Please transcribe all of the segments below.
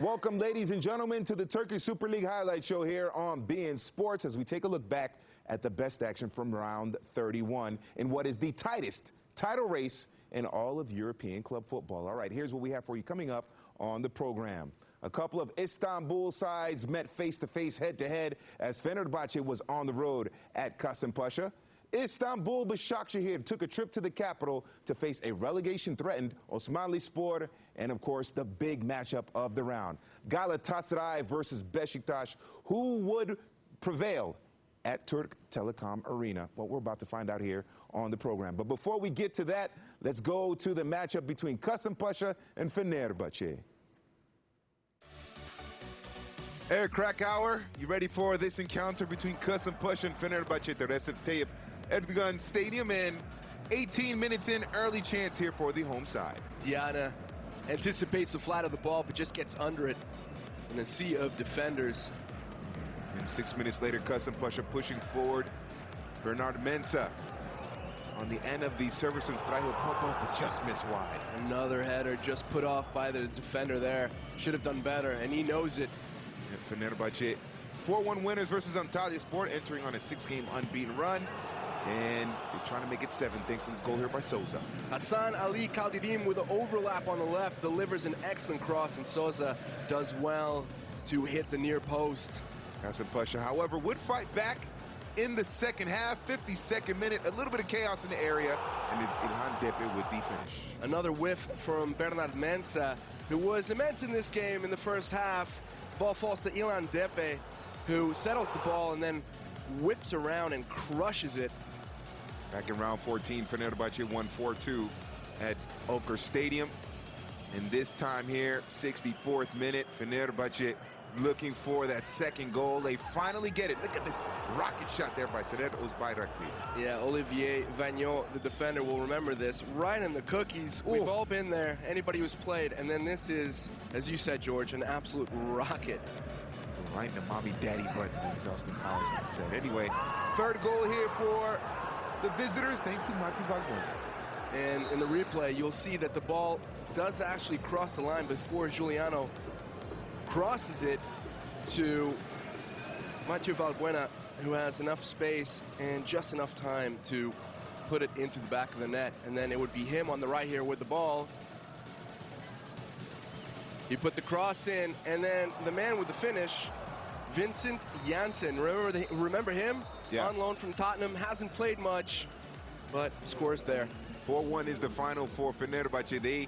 Welcome, ladies and gentlemen, to the Turkish Super League highlight show here on beIN Sports as we take a look back at the best action from round 31 in what is the tightest title race in all of European club football. All right, here's what we have for you coming up on the program. A couple of Istanbul sides met face-to-face, head-to-head as Fenerbahce was on the road at Kasımpaşa. Istanbul Besiktas took a trip to the capital to face a relegation-threatened Osmanlıspor, and of course the big matchup of the round, Galatasaray versus Besiktas. Who would prevail at Türk Telekom Arena? Well, we're about to find out here on the program. But before we get to that, let's go to the matchup between Kasımpaşa and Fenerbahce. Eric Krakauer, you ready for this encounter between Kasımpaşa and Fenerbahce at the Recep Tayyip Erdogan Stadium? And 18 minutes in, early chance here for the home side. Diana anticipates the flat of the ball, but just gets under it in a sea of defenders. And 6 minutes later, Kasımpaşa pushing forward. Bernard Mensah on the end of the service and Strahil Popov, but just missed wide. Another header just put off by the defender there. Should have done better, and he knows it. And Fenerbahce 4-1 winners versus Antalyaspor, entering on a 6-game unbeaten run. And they're trying to make it 7 thanks to this goal here by Souza. Hasan Ali Kaldirim with an overlap on the left delivers an excellent cross, and Souza does well to hit the near post. Kasımpaşa, however, would fight back in the second half. 52nd minute, a little bit of chaos in the area, and it's Ilhan Depe with the finish. Another whiff from Bernard Mensah, who was immense in this game in the first half. Ball falls to Ilhan Depe, who settles the ball and then whips around and crushes it. Back in round 14, Fenerbahce won 4-2 at Oker Stadium. And this time here, 64th minute, Fenerbahce looking for that second goal. They finally get it. Look at this rocket shot there by Sedat Özbayraklı. Yeah, Olivier Vagnon, the defender, will remember this. Right in the cookies. Ooh. We've all been there, anybody who's played. And then this is, as you said, George, an absolute rocket. Right in the mommy daddy button, as Austin Powers would say. Anyway, third goal here for the visitors, thanks to Maki Valbuena. And in the replay, you'll see that the ball does actually cross the line before Giuliano crosses it to Mathieu Valbuena, who has enough space and just enough time to put it into the back of the net. And then it would be him on the right here with the ball. He put the cross in, and then the man with the finish, Vincent Janssen. Remember him? Yeah. On loan from Tottenham, hasn't played much, but scores there. 4-1 is the final for Fenerbahce. They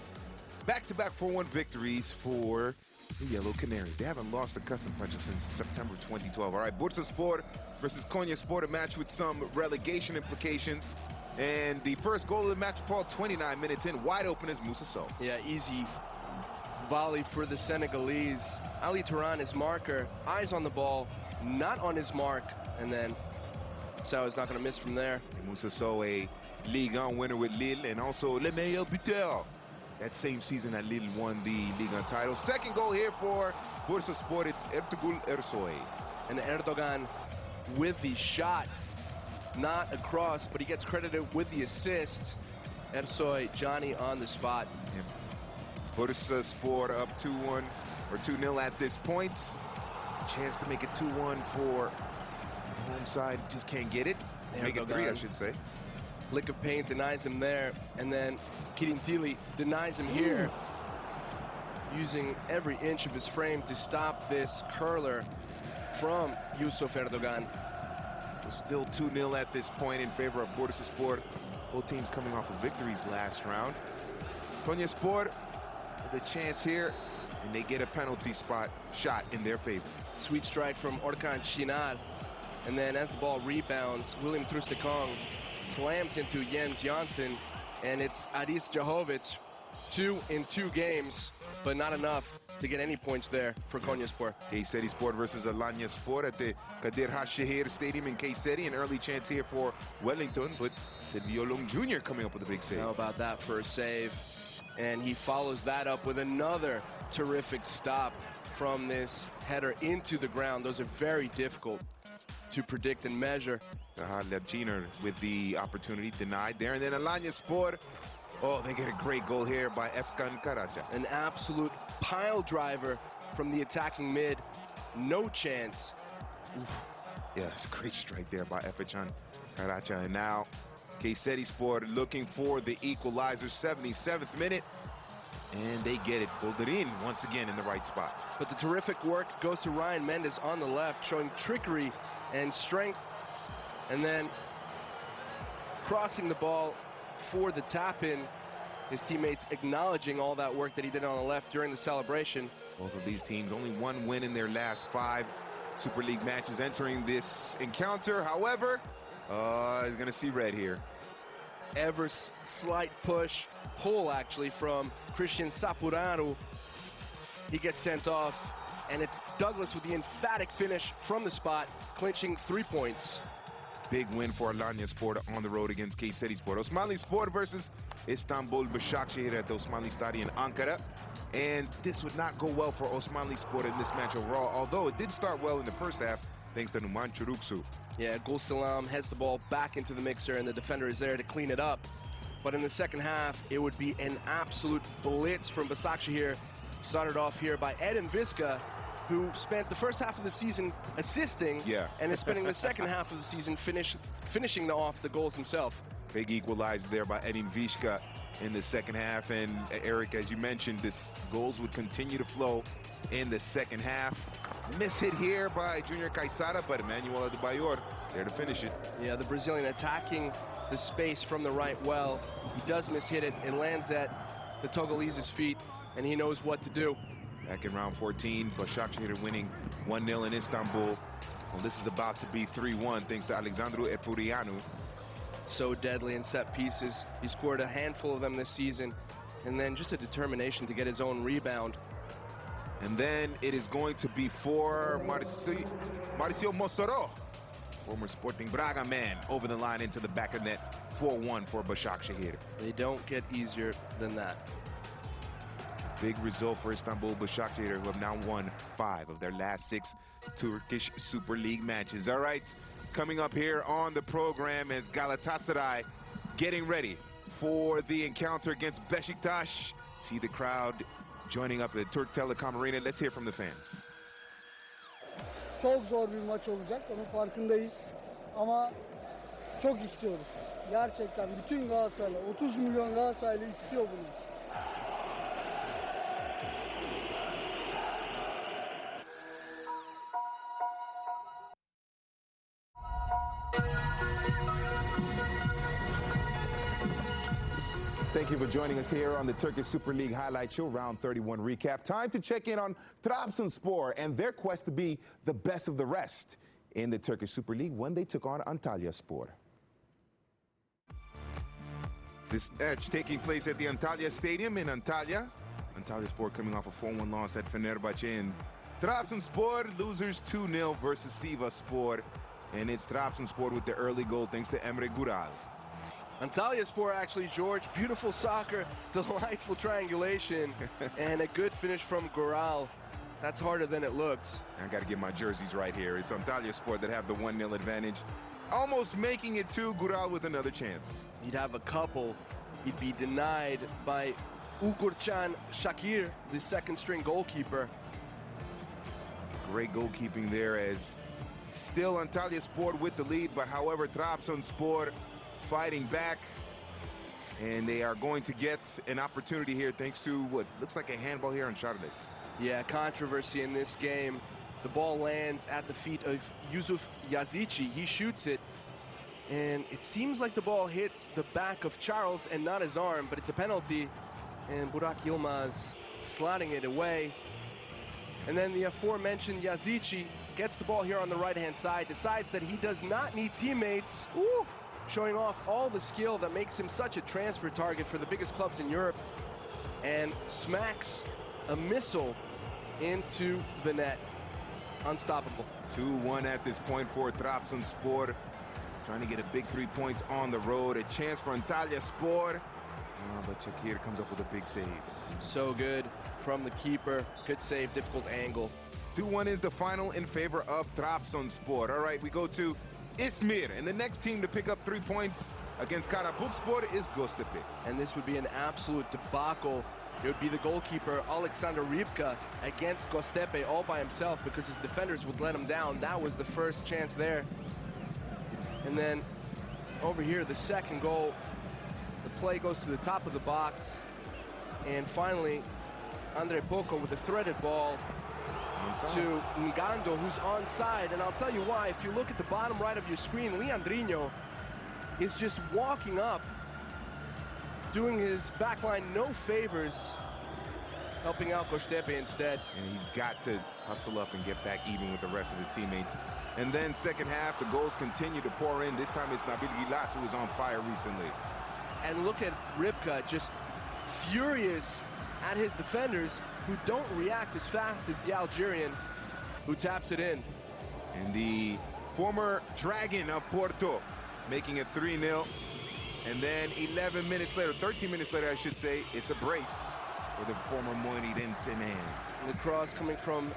back-to-back 4-1 victories for the Yellow Canaries. They haven't lost to Kasımpaşa since September 2012. All right, Bursaspor versus Konyaspor, a match with some relegation implications. And the first goal of the match fall 29 minutes in, wide open as Moussa Sow. Yeah, easy volley for the Senegalese. Ali Turan is marker, eyes on the ball, not on his mark, and then Sow is not going to miss from there. And Moussa Sow, a Ligue 1 winner with Lille, and also Le Meilleur Buteur. That same season that Lille won the Ligue 1 title. Second goal here for Bursaspor, it's Ertuğrul Ersoy. And Erdogan with the shot, not across, but he gets credited with the assist. Ersoy, Johnny on the spot. Yeah. Bursaspor up 2-1 or 2-0 at this point. Chance to make it 2-1 for the home side, just can't get it. Make it 3, I should say. Lick of paint denies him there, and then Kirintili denies him here, using every inch of his frame to stop this curler from Yusuf Erdogan. Still 2-0 at this point in favor of Bursaspor. Both teams coming off of victories last round. Konyaspor with a chance here, and they get a penalty shot in their favor. Sweet strike from Orkan Şinar, and then as the ball rebounds, William Trustekong slams into Jens Janssen, and it's Aris Jahovic, 2 in 2 games, but not enough to get any points there for Konyaspor. Kayserispor versus Alanyaspor at the Kadir Has Stadium in Kayseri. An early chance here for Wellington, but Silvio Long Jr. coming up with a big save. How about that for a save? And he follows that up with another terrific stop from this header into the ground. Those are very difficult to predict and measure. Lepchiner with the opportunity denied there. And then Alanyaspor Oh, they get a great goal here by Efkan Karaca. An absolute pile driver from the attacking mid. No chance. Yes, great strike there by Efkan Karaca. And now Kayserispor looking for the equalizer, 77th minute. And they get it. Bolderin once again in the right spot. But the terrific work goes to Ryan Mendes on the left, showing trickery and strength. And then crossing the ball for the tap-in. His teammates acknowledging all that work that he did on the left during the celebration. Both of these teams only one win in their last 5 Super League matches entering this encounter. However, he's going to see red here. Ever slight pull actually from Christian Sapuraru. He gets sent off, and it's Douglas with the emphatic finish from the spot, clinching 3 points. Big win for Alanyaspor on the road against Kayserispor. Osmanlispor versus Istanbul Başakşehir at the Osmanli Stadium in Ankara. And this would not go well for Osmanlispor in this match overall, although it did start well in the first half thanks to Numan Çuruksu. Yeah, Gulsalam heads the ball back into the mixer, and the defender is there to clean it up. But in the second half, it would be an absolute blitz from Başakşehir. Started off here by Edin Visca, who spent the first half of the season assisting, and is spending the second half of the season finishing off the goals himself. Big equalizer there by Edin Visca in the second half. And Eric, as you mentioned, this goals would continue to flow in the second half. Miss hit here by Junior Caixara, but Emmanuel Adebayor there to finish it. Yeah, the Brazilian attacking the space from the right well. He does miss hit it. It lands at the Togolese's feet, and he knows what to do. Back in round 14, Başakşehir winning 1-0 in Istanbul. Well, this is about to be 3-1 thanks to Alexandru Epurianu. So deadly in set pieces. He scored a handful of them this season, and then just a determination to get his own rebound. And then it is going to be for Mauricio Mossoró, former Sporting Braga man, over the line into the back of net. 4-1 for Başakşehir. They don't get easier than that. Big result for Istanbul Başakşehir, who have now won 5 of their last 6 Turkish Super League matches. All right, coming up here on the program is Galatasaray getting ready for the encounter against Besiktas. See the crowd joining up at the Türk Telekom Arena. Let's hear from the fans. Çok zor bir maç olacak, onun farkındayız. Ama çok istiyoruz. Gerçekten bütün Galatasaraylı, 30 milyon Galatasaraylı istiyor bunu. Thank you for joining us here on the Turkish Super League Highlight Show, Round 31 recap. Time to check in on Trabzonspor and their quest to be the best of the rest in the Turkish Super League when they took on Antalyaspor. This match taking place at the Antalya Stadium in Antalya. Antalyaspor coming off a 4-1 loss at Fenerbahce, and Trabzonspor losers 2-0 versus Sivasspor. And it's Trabzonspor with the early goal thanks to Emre Gural. Antalyaspor actually, George, beautiful soccer, delightful triangulation, and a good finish from Gural. That's harder than it looks. I got to get my jerseys right here. It's Antalyaspor that have the 1-0 advantage. Almost making it to Gural with another chance. He'd have a couple. He'd be denied by Ugurcan Shakir, the second-string goalkeeper. Great goalkeeping there, as still Antalyaspor with the lead, but however, Trabzonspor fighting back, and they are going to get an opportunity here thanks to what looks like a handball here on Charles. Yeah, controversy in this game. The ball lands at the feet of Yusuf Yazici. He shoots it, and it seems like the ball hits the back of Charles and not his arm, but it's a penalty, and Burak Yilmaz sliding it away. And then the aforementioned Yazici gets the ball here on the right-hand side, decides that he does not need teammates. Ooh! Showing off all the skill that makes him such a transfer target for the biggest clubs in Europe, and smacks a missile into the net. Unstoppable. 2-1 at this point for Trabzonspor. Trying to get a big 3 points on the road. A chance for Antalyaspor. But Shakir comes up with a big save. So good from the keeper. Good save, difficult angle. 2-1 is the final in favor of Trabzonspor. All right, we go to Izmir, and the next team to pick up 3 points against Karabukspor is Göztepe. And this would be an absolute debacle. It would be the goalkeeper, Alexander Rybka, against Göztepe all by himself because his defenders would let him down. That was the first chance there. And then over here, the second goal, the play goes to the top of the box. And finally, Andre Poco with a threaded ball to Ngando, who's onside. And I'll tell you why. If you look at the bottom right of your screen, Leandrinho is just walking up, doing his backline no favors, helping out Göztepe instead. And he's got to hustle up and get back even with the rest of his teammates. And then second half, the goals continue to pour in. This time it's Nabil Gilas who was on fire recently. And look at Rybka, just furious at his defenders who don't react as fast as the Algerian who taps it in. And the former Dragon of Porto making it 3-0. And then 11 minutes later, 13 minutes later, I should say, it's a brace for the former Moinidinse man. The cross coming from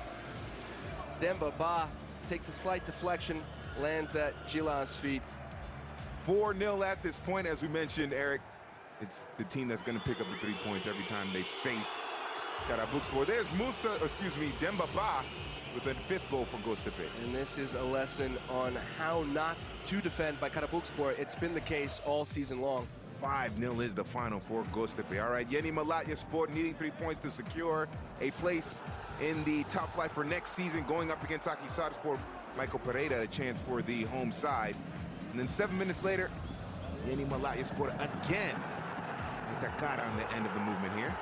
Demba Ba takes a slight deflection, lands at Gilas' feet. 4-0 at this point, as we mentioned, Eric. It's the team that's going to pick up the 3 points every time they face Karabukspor. There's Demba Ba with a 5th goal for Göztepe. And this is a lesson on how not to defend by Karabukspor. It's been the case all season long. 5-0 is the final for Göztepe. All right, Yeni Malatyaspor needing 3 points to secure a place in the top flight for next season, going up against Akhisarspor. Michael Pereira, a chance for the home side. And then 7 minutes later, Yeni Malatyaspor again. Takara on the end of the movement here.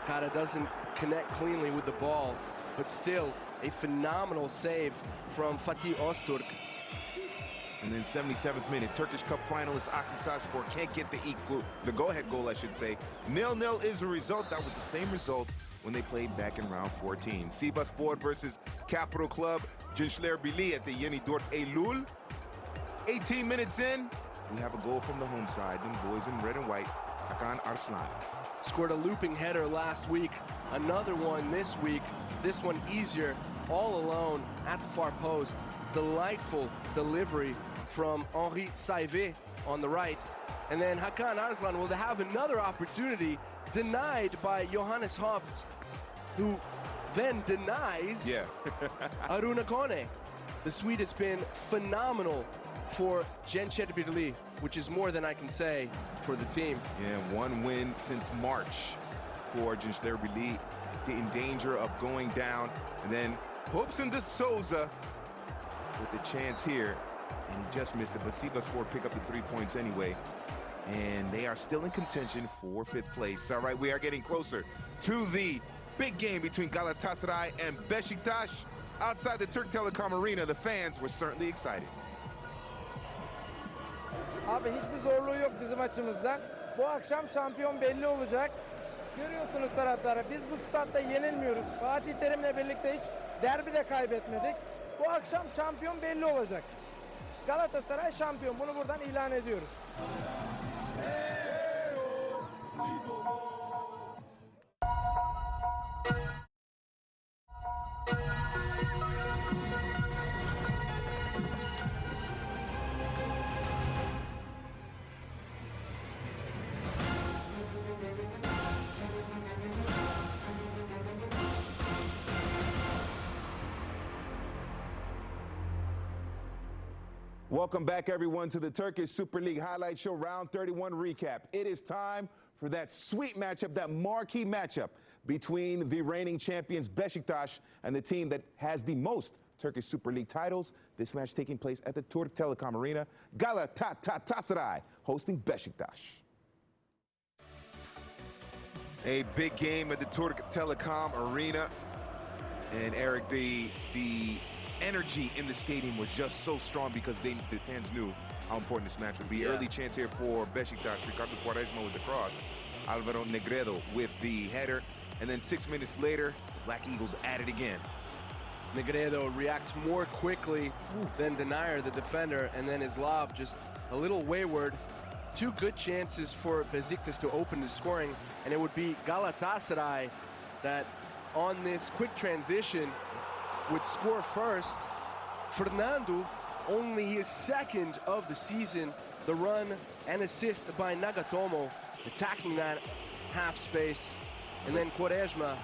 Kara doesn't connect cleanly with the ball, but still a phenomenal save from Fatih Öztürk. And then 77th minute, Turkish Cup finalist Akhisarspor can't get the go-ahead goal, I should say. 0-0 is the result. That was the same result when they played back in round 14. Sivasspor versus Capital Club Gençlerbirliği at the Yeni Dört Eylül. 18 minutes in, we have a goal from the home side. Them boys in red and white. Hakan Arslan. Scored a looping header last week. Another one this week. This one easier, all alone at the far post. Delightful delivery from Henri Saivet on the right. And then Hakan Arslan will have another opportunity denied by Johannes Hobbs, who then denies Aruna Kone. The Swede has been phenomenal for Gençlerbirliği, which is more than I can say for the team. Yeah, 1 win since March for Gençlerbirliği, in danger of going down. And then Hobson de Souza with the chance here, and he just missed it. But Sivasspor pick up the 3 points anyway, and they are still in contention for 5th place. All right, we are getting closer to the big game between Galatasaray and Besiktas. Outside the Türk Telekom Arena, the fans were certainly excited. Abi hiçbir zorluğu yok bizim açımızdan. Bu akşam şampiyon belli olacak. Görüyorsunuz taraftarı. Biz bu statta yenilmiyoruz. Fatih Terim'le birlikte hiç derbi de kaybetmedik. Bu akşam şampiyon belli olacak. Galatasaray şampiyon. Bunu buradan ilan ediyoruz. Welcome back, everyone, to the Turkish Super League Highlight Show Round 31 recap. It is time for that sweet matchup, that marquee matchup between the reigning champions Besiktas and the team that has the most Turkish Super League titles. This match taking place at the Türk Telekom Arena. Galatasaray hosting Besiktas. A big game at the Türk Telekom Arena. And Eric, the energy in the stadium was just so strong because the fans knew how important this match would be. Early chance here for Besiktas. Ricardo Quaresma with the cross. Alvaro Negredo with the header. And then 6 minutes later, the Black Eagles at it again. Negredo reacts more quickly than Denier, the defender, and then his lob just a little wayward. 2 good chances for Besiktas to open the scoring, and it would be Galatasaray that on this quick transition would score first. Fernando, only his 2nd of the season, the run and assist by Nagatomo, attacking that half space. And then Quaresma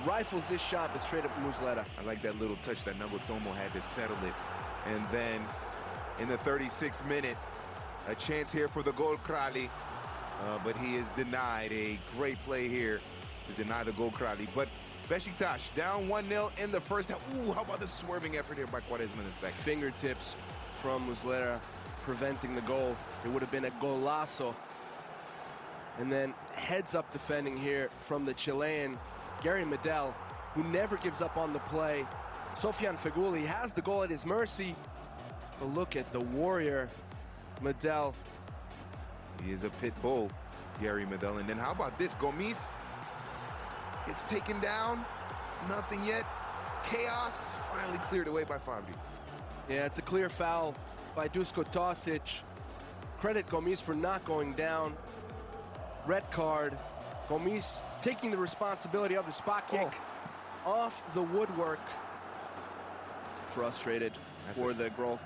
rifles this shot, but straight up Muslera. I like that little touch that Nagatomo had to settle it. And then in the 36th minute, a chance here for the goal Krali, but he is denied. A great play here to deny the goal Krali. But Besiktas down 1-0 in the first half. Ooh, how about the swerving effort here by Quaresma in the second? Fingertips from Muslera preventing the goal. It would have been a golazo. And then heads up defending here from the Chilean Gary Medel, who never gives up on the play. Sofian Feghouli has the goal at his mercy. But look at the warrior, Medel. He is a pit bull, Gary Medel. And then how about this? Gomis gets taken down. Nothing yet. Chaos finally cleared away by Fabri. Yeah, it's a clear foul by Dusko Tosic. Credit Gomis for not going down. Red card. Gomis taking the responsibility of the spot kick off the woodwork. Frustrated for the goal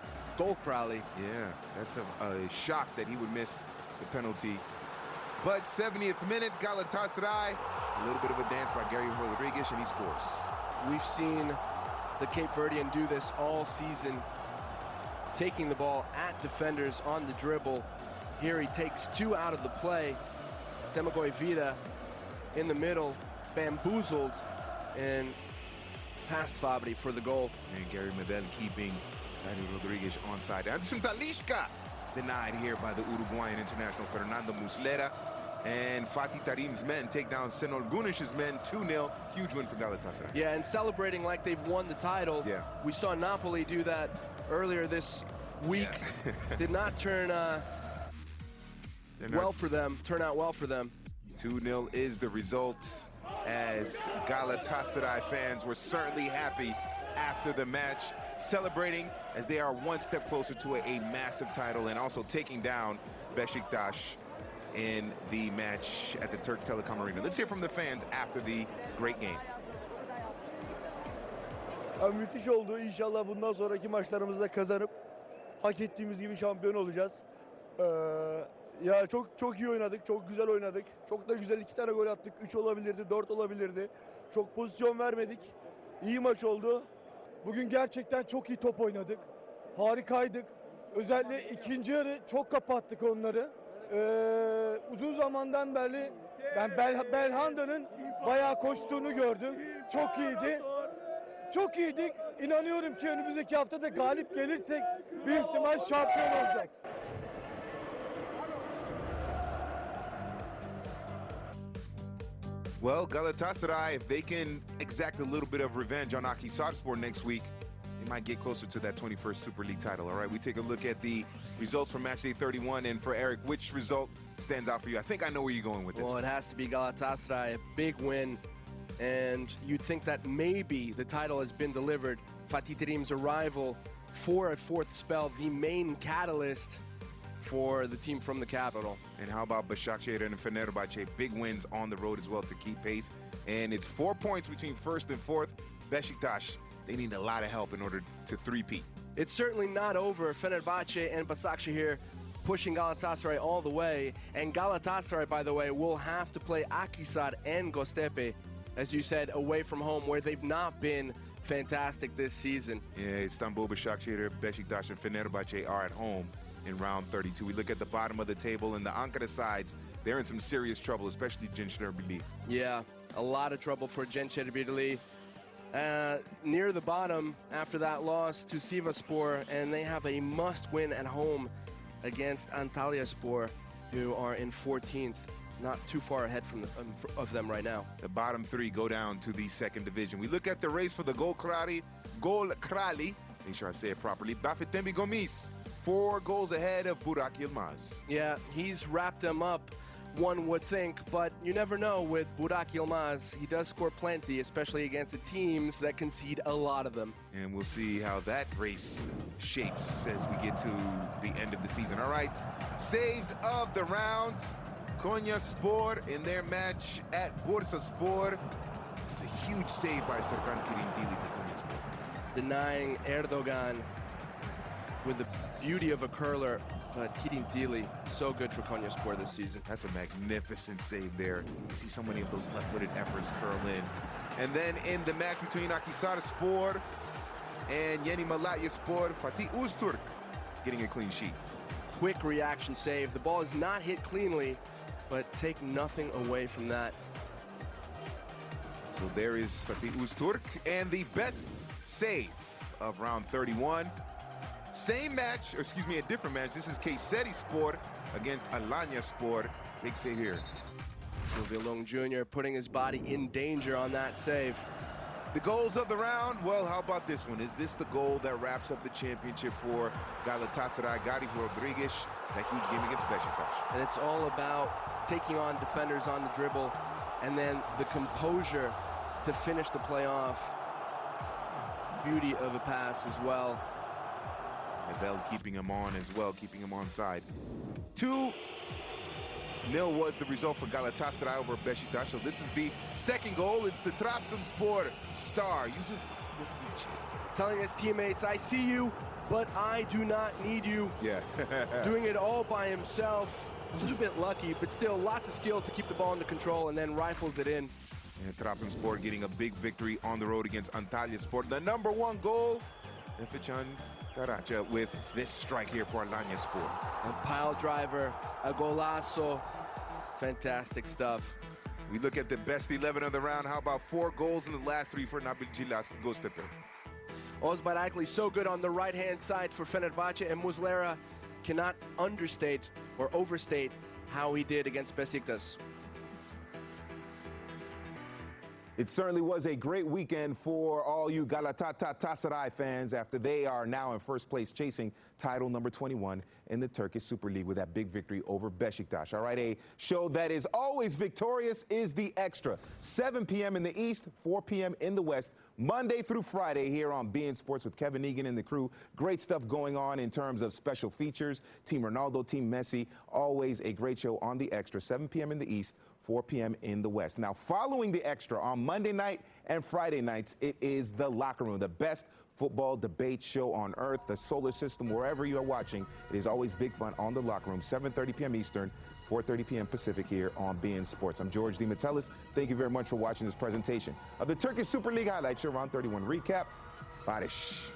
Krali. Yeah, that's a shock that he would miss the penalty. But 70th minute, Galatasaray, a little bit of a dance by Gary Rodriguez, and he scores. We've seen the Cape Verdean do this all season, taking the ball at defenders on the dribble. Here he takes two out of the play. Demagoy Vida in the middle, bamboozled, and past Fabri for the goal. And Gary Medel keeping Gary Rodriguez onside. Anderson Talisca denied here by the Uruguayan international Fernando Muslera. And Fatih Tarim's men take down Senol Gunish's men 2-0. Huge win for Galatasaray. Yeah, and celebrating like they've won the title. Yeah. We saw Napoli do that earlier this week. Yeah. Did not turn out well for them. 2-0 is the result, as Galatasaray fans were certainly happy after the match, celebrating as they are one step closer to a massive title and also taking down Besiktas in the match at the Turk Telecom Arena. Let's hear from the fans after the great game. Müthiş oldu. İnşallah bundan sonraki maçlarımızda kazanıp hak ettiğimiz gibi şampiyon olacağız. Ya çok iyi oynadık, çok güzel oynadık. Çok da güzel 2 tane gol attık. 3 olabilirdi, 4 olabilirdi. Çok pozisyon vermedik. İyi maç oldu. Bugün gerçekten çok iyi top oynadık. Harikaydık. Özellikle ikinci yarı çok kapattık onları. Uzun zamandan beri ben Belhanda'nın bayağı koştuğunu gördüm. Çok iyiydi. Çok iyiydik. İnanıyorum ki önümüzdeki hafta da galip gelirsek büyük ihtimal şampiyon olacağız. Well, Galatasaray, if they can exact a little bit of revenge on Akhisarspor next week, they might get closer to that 21st Super League title. All right, we take a look at the results from Matchday 31. And for Eric, which result stands out for you? I think I know where you're going with this. Well, it has to be Galatasaray, a big win. And you'd think that maybe the title has been delivered. Fatih Terim's arrival for a fourth spell, the main catalyst for the team from the capital. And how about Başakşehir and Fenerbahce? Big wins on the road as well to keep pace. And it's 4 points between first and fourth. Besiktas, they need a lot of help in order to three-peat. It's certainly not over. Fenerbahce and Başakşehir pushing Galatasaray all the way. And Galatasaray, by the way, will have to play Akhisar and Göztepe, as you said, away from home, where they've not been fantastic this season. Yeah, Istanbul, Başakşehir, Besiktas, and Fenerbahce are at home in round 32. We look at the bottom of the table, and the Ankara sides, they're in some serious trouble, especially Gençlerbirliği. Yeah, a lot of trouble for Gençlerbirliği. Near the bottom after that loss to Sivasspor, and they have a must-win at home against Antalyaspor, who are in 14th, not too far ahead of them right now. The bottom three go down to the second division. We look at the race for the Gol Krali, make sure I say it properly, Bafetimbi Gomis, 4 goals ahead of Burak Yilmaz. Yeah, he's wrapped them up, one would think, but you never know with Burak Yilmaz. He does score plenty, especially against the teams that concede a lot of them. And we'll see how that race shapes as we get to the end of the season. All right, saves of the round. Konyaspor in their match at Bursaspor. It's a huge save by Serkan Kirintili for Konyaspor. Denying Erdogan with the beauty of a curler but Hidin Dili, so good for Konyaspor this season. That's a magnificent save there. You see so many of those left-footed efforts curl in. And then in the match between Akhisarspor and Yeni Malatyaspor, Fatih Uzturk getting a clean sheet. Quick reaction save. The ball is not hit cleanly, but take nothing away from that. So there is Fatih Uzturk, and the best save of round 31. Same match, or excuse me, a different match. This is Kayserispor against Alanyaspor. Big save here. Silvio Jr. putting his body in danger on that save. The goals of the round, well, how about this one? Is this the goal that wraps up the championship for Galatasaray? Gary Rodriguez, that huge game against Besiktas. And it's all about taking on defenders on the dribble and then the composure to finish the play off. Beauty of a pass as well. Abel keeping him on as well, keeping him on side. 2-0 was the result for Galatasaray over Besiktas. So this is the second goal. It's the Trabzonspor star, Yusuf Lisic. Telling his teammates, I see you, but I do not need you. Yeah. Doing it all by himself. A little bit lucky, but still lots of skill to keep the ball under control and then rifles it in. And Trabzonspor getting a big victory on the road against Antalyaspor. The #1 goal, Efecan Karaca with this strike here for Alanyaspor. A pile driver, a golazo. Fantastic stuff. We look at the best 11 of the round. How about 4 goals in the last 3 for Nabil Gilas Göztepe? Oğuz Bayraklı so good on the right-hand side for Fenerbahce, and Muslera cannot understate or overstate how he did against Besiktas. It certainly was a great weekend for all you Galatasaray fans after they are now in first place chasing title number 21 in the Turkish Super League with that big victory over Besiktas. All right, a show that is always victorious is The Extra. 7 p.m. in the East, 4 p.m. in the West, Monday through Friday here on beIN Sports with Kevin Egan and the crew. Great stuff going on in terms of special features. Team Ronaldo, Team Messi, always a great show on The Extra. 7 p.m. in the East, 4 p.m. in the West. Now, following The Extra on Monday night and Friday nights, it is The Locker Room, the best football debate show on earth, the solar system, wherever you are watching. It is always big fun on The Locker Room, 7:30 p.m. Eastern, 4:30 p.m. Pacific here on beIN Sports. I'm George DiMattelis. Thank you very much for watching this presentation of the Turkish Super League highlight show, round 31 recap. Barış.